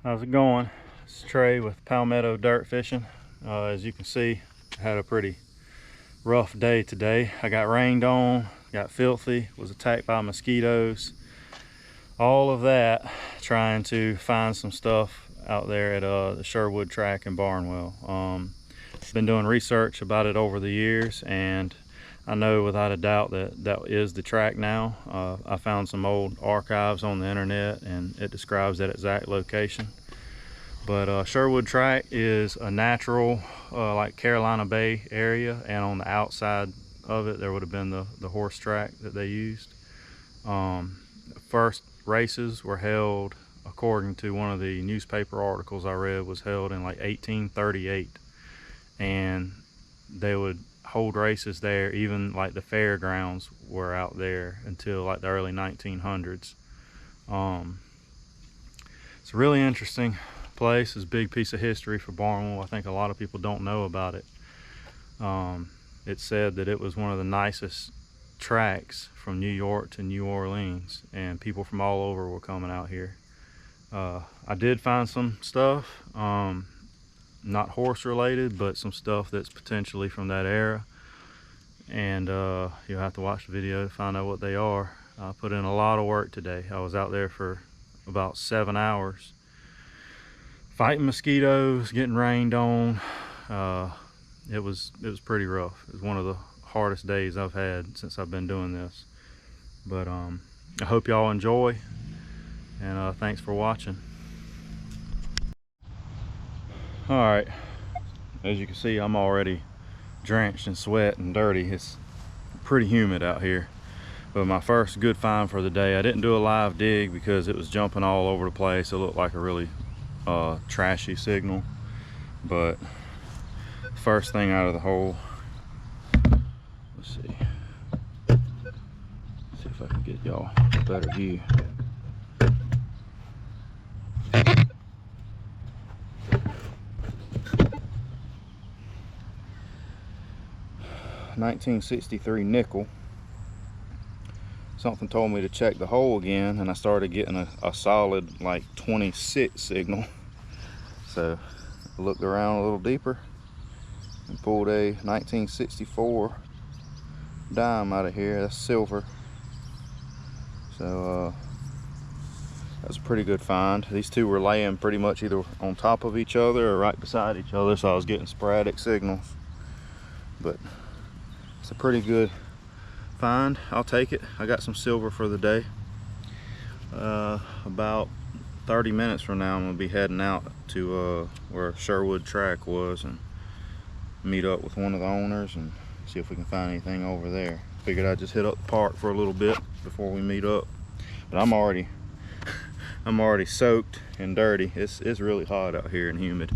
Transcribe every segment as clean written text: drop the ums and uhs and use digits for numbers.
How's it going? It's Trey with Palmetto Dirt Fishing. As you can see, I had a pretty rough day today. I got rained on, got filthy, was attacked by mosquitoes. All of that trying to find some stuff out there at the Sherwood Track in Barnwell. Been doing research about it over the years, and I know without a doubt that that is the track now. I found some old archives on the internet and it describes that exact location. But Sherwood Track is a natural like Carolina Bay area, and on the outside of it there would have been the horse track that they used. The first races were held, according to one of the newspaper articles I read, was held in like 1838, and they would hold races there. Even like the fairgrounds were out there until like the early 1900s. It's a really interesting place. It's a big piece of history for Barnwell. I think a lot of people don't know about it. It's said that it was one of the nicest tracks from New York to New Orleans, and people from all over were coming out here. I did find some stuff, not horse related, but some stuff that's potentially from that era, and you'll have to watch the video to find out what they are. I put in a lot of work today. I was out there for about 7 hours fighting mosquitoes, getting rained on. It was pretty rough. It was one of the hardest days I've had since I've been doing this. But I hope y'all enjoy, and thanks for watching. All right, as you can see, I'm already drenched in sweat and dirty. It's pretty humid out here. But my first good find for the day, I didn't do a live dig because it was jumping all over the place. It looked like a really trashy signal. But first thing out of the hole, let's see if I can get y'all a better view. $1963 nickel. Something told me to check the hole again, and I started getting a solid like 26 signal. So I looked around a little deeper and pulled a 1964 dime out of here. That's silver. So that's a pretty good find. These two were laying pretty much either on top of each other or right beside each other, so I was getting sporadic signals. But it's a pretty good find. I'll take it. I got some silver for the day. About 30 minutes from now I'm gonna be heading out to where Sherwood Track was and meet up with one of the owners and see if we can find anything over there. Figured I'd just hit up the park for a little bit before we meet up. But I'm already soaked and dirty. It's really hot out here and humid.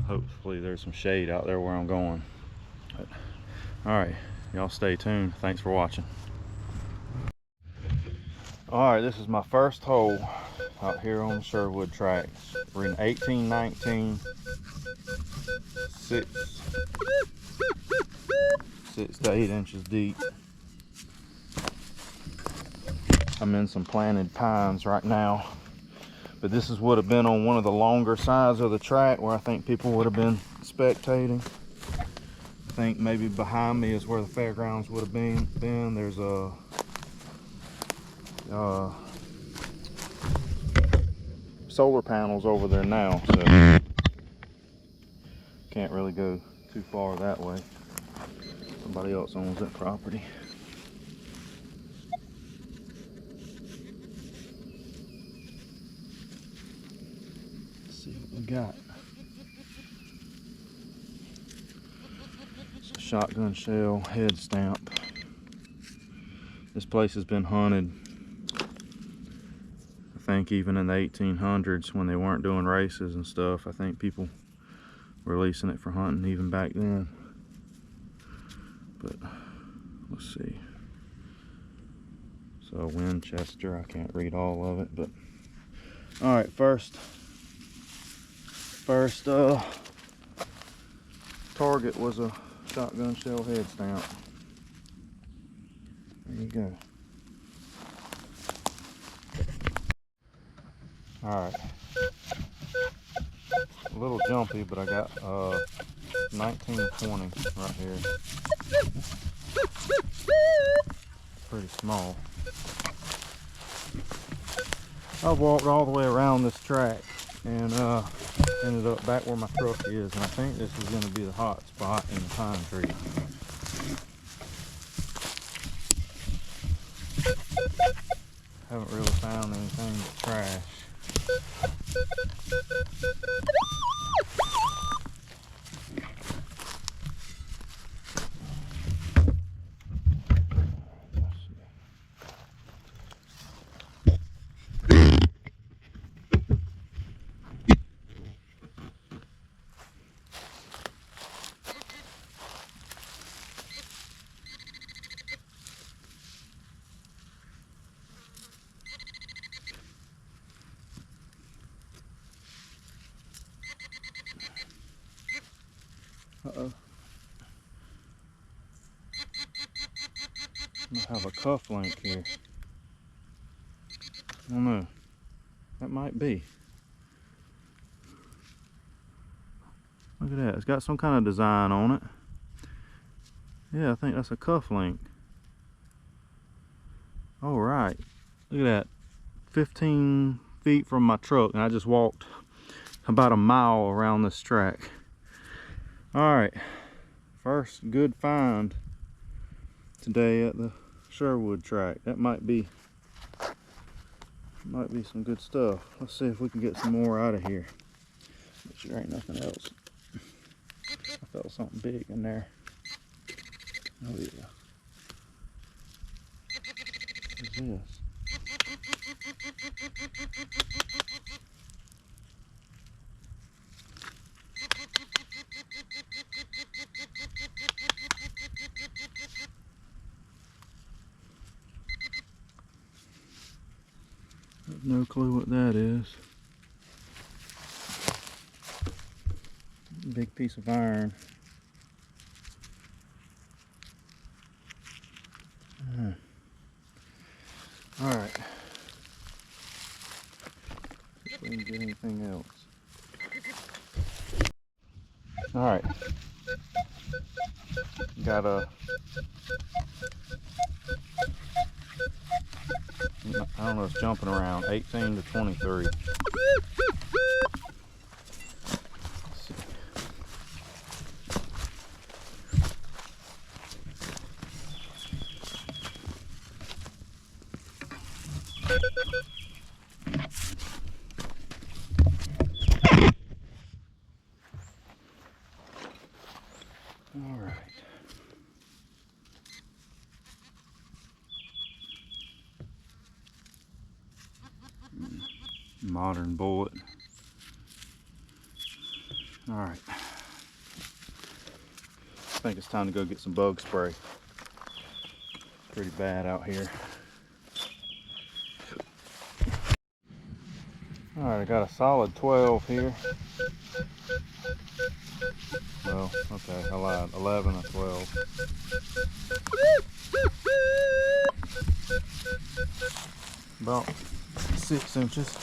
Hopefully there's some shade out there where I'm going. But, all right, y'all stay tuned. Thanks for watching. All right, this is my first hole out here on the Sherwood Track. We're in 1819, 6 to 8 inches deep. I'm in some planted pines right now, but this would have been on one of the longer sides of the track where I think people would have been spectating. I think maybe behind me is where the fairgrounds would have been. There's a solar panels over there now, so can't really go too far that way. Somebody else owns that property. Let's see what we got. It's a shotgun shell head stamp. This place has been hunted, I think, even in the 1800s when they weren't doing races and stuff. I think people were releasing it for hunting even back then. But let's see. So Winchester, I can't read all of it, but all right, first target was a shotgun shell head stamp. There you go. All right, A little jumpy, but I got 1920 right here. Pretty small. I've walked all the way around this track and ended up back where my truck is, and I think this is going to be the hot spot in the pine tree. Haven't really found anything but trash. Uh-oh. Might have a cuff link here. I don't know. That might be. Look at that. It's got some kind of design on it. Yeah, I think that's a cuff link. All right. Look at that. 15 feet from my truck, and I just walked about a mile around this track. All right, first good find today at the Sherwood Track. That might be some good stuff. Let's see if we can get some more out of here. Make sure there ain't nothing else. I felt something big in there. Oh yeah. What is this? No clue what that is. Big piece of iron. All right. See if we can get anything else. All right. Got a. I don't know, it's jumping around 18 to 23. All right. Modern bullet. All right. I think it's time to go get some bug spray. Pretty bad out here. All right, I got a solid 12 here. Well, okay, I lied. 11 or 12. About 6 inches.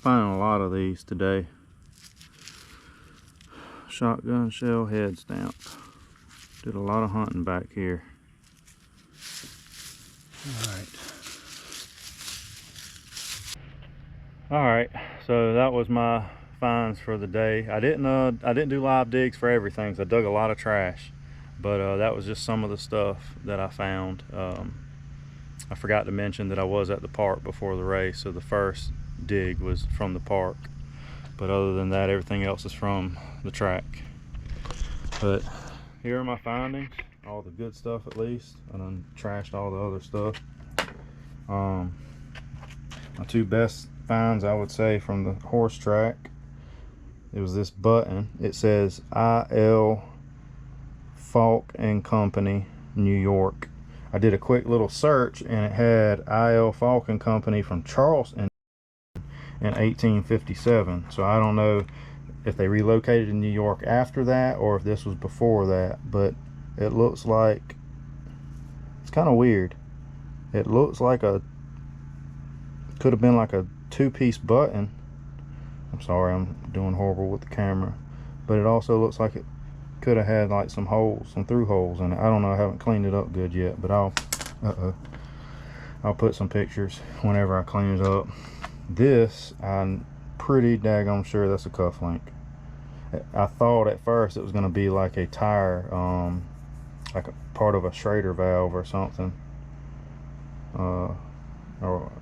Finding a lot of these today. Shotgun shell head stamp. Did a lot of hunting back here. All right, so that was my finds for the day. I didn't do live digs for everything, so I dug a lot of trash, but that was just some of the stuff that I found. I forgot to mention that I was at the park before the race, so the first dig was from the park, but other than that, everything else is from the track. But here are my findings. all the good stuff at least. I done trashed all the other stuff. My two best finds, I would say, from the horse track, it was this button. It says I.L. Falk and Company, New York. I did a quick little search and it had I.L. Falk and Company from Charleston in 1857. So I don't know if they relocated in New York after that or if this was before that, but it looks like, it's kind of weird. It looks like could have been like a two-piece button. I'm sorry, I'm doing horrible with the camera, but it also looks like it could have had like some holes, some through holes in it. I don't know, I haven't cleaned it up good yet, but I'll put some pictures whenever I clean it up. This, I'm pretty daggone sure that's a cuff link. I thought at first it was going to be like a tire, like a part of a Schrader valve or something, or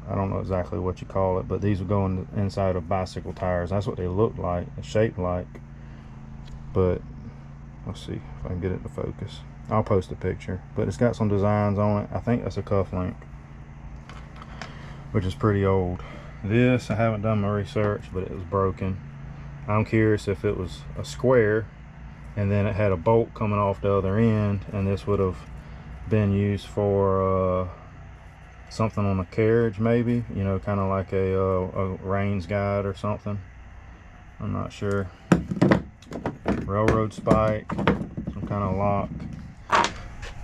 I don't know exactly what you call it, but these would go in the inside of bicycle tires. That's what they look like, shaped like. But let's see if I can get it to focus. I'll post a picture, but it's got some designs on it. I think that's a cuff link, which is pretty old. This, I haven't done my research, but it was broken. I'm curious if it was a square and then it had a bolt coming off the other end, and this would have been used for something on a carriage, maybe, you know, kind of like a Rains guide or something. I'm not sure. Railroad spike, some kind of lock.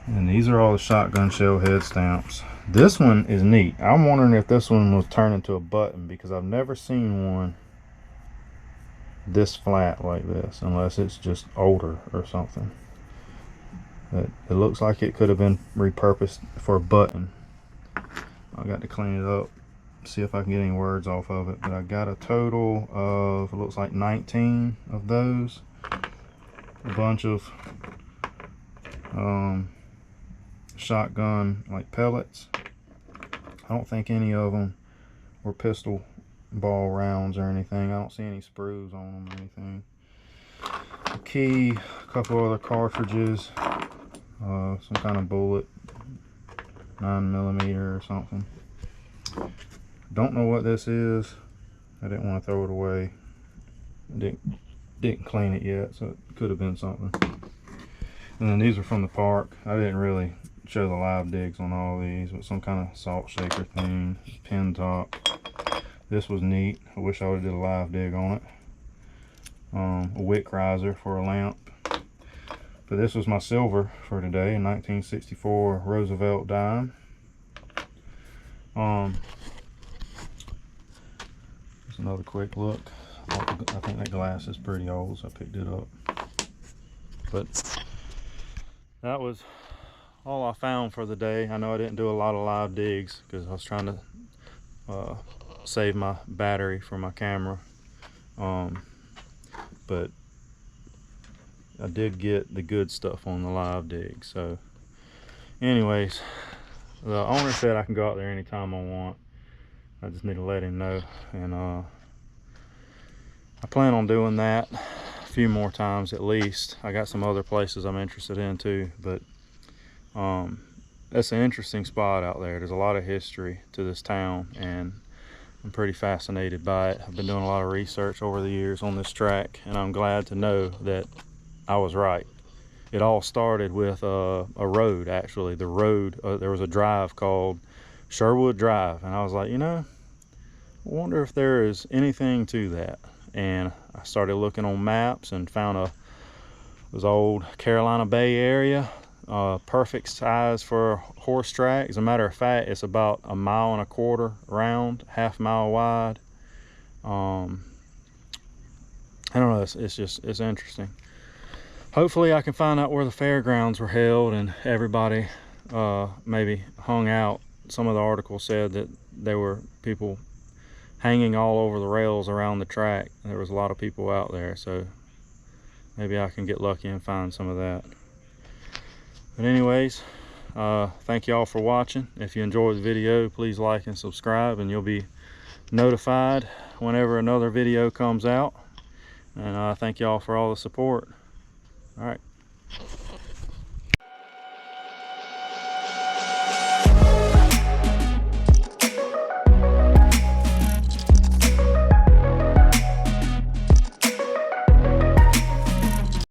And these are all the shotgun shell head stamps. This one is neat. I'm wondering if this one was turned into a button, because I've never seen one this flat like this, unless it's just older or something. But it looks like it could have been repurposed for a button. I got to clean it up, see if I can get any words off of it, but I got a total of, it looks like 19 of those. A bunch of shotgun like pellets. I don't think any of them were pistol ball rounds or anything. I don't see any sprues on them or anything. A key, a couple other cartridges, some kind of bullet, 9mm or something. Don't know what this is. I didn't want to throw it away. Didn't clean it yet, so it could have been something. And then these are from the park. I didn't really show the live digs on all these, but some kind of salt shaker thing, pin top. This was neat. I wish I would have did a live dig on it. A wick riser for a lamp. But this was my silver for today, a 1964 Roosevelt dime. Just another quick look. I think that glass is pretty old, so I picked it up. But that was all I found for the day. I know I didn't do a lot of live digs because I was trying to save my battery for my camera. But I did get the good stuff on the live dig. So anyways, the owner said I can go out there anytime I want. I just need to let him know, and I plan on doing that a few more times at least. I got some other places I'm interested in too, but that's an interesting spot out there. There's a lot of history to this town, and I'm pretty fascinated by it. I've been doing a lot of research over the years on this track, and I'm glad to know that I was right. It all started with a road, actually. The road, there was a drive called Sherwood Drive, and I was like, you know, I wonder if there is anything to that. And I started looking on maps and found this old Carolina Bay area, perfect size for a horse track. As a matter of fact, it's about 1.25 miles round, half mile wide. I don't know, it's interesting. Hopefully I can find out where the fairgrounds were held and everybody maybe hung out. Some of the articles said that there were people hanging all over the rails around the track. There was a lot of people out there, so maybe I can get lucky and find some of that. But anyways, thank you all for watching. If you enjoyed the video, please like and subscribe, and you'll be notified whenever another video comes out. And thank you all for all the support. All right.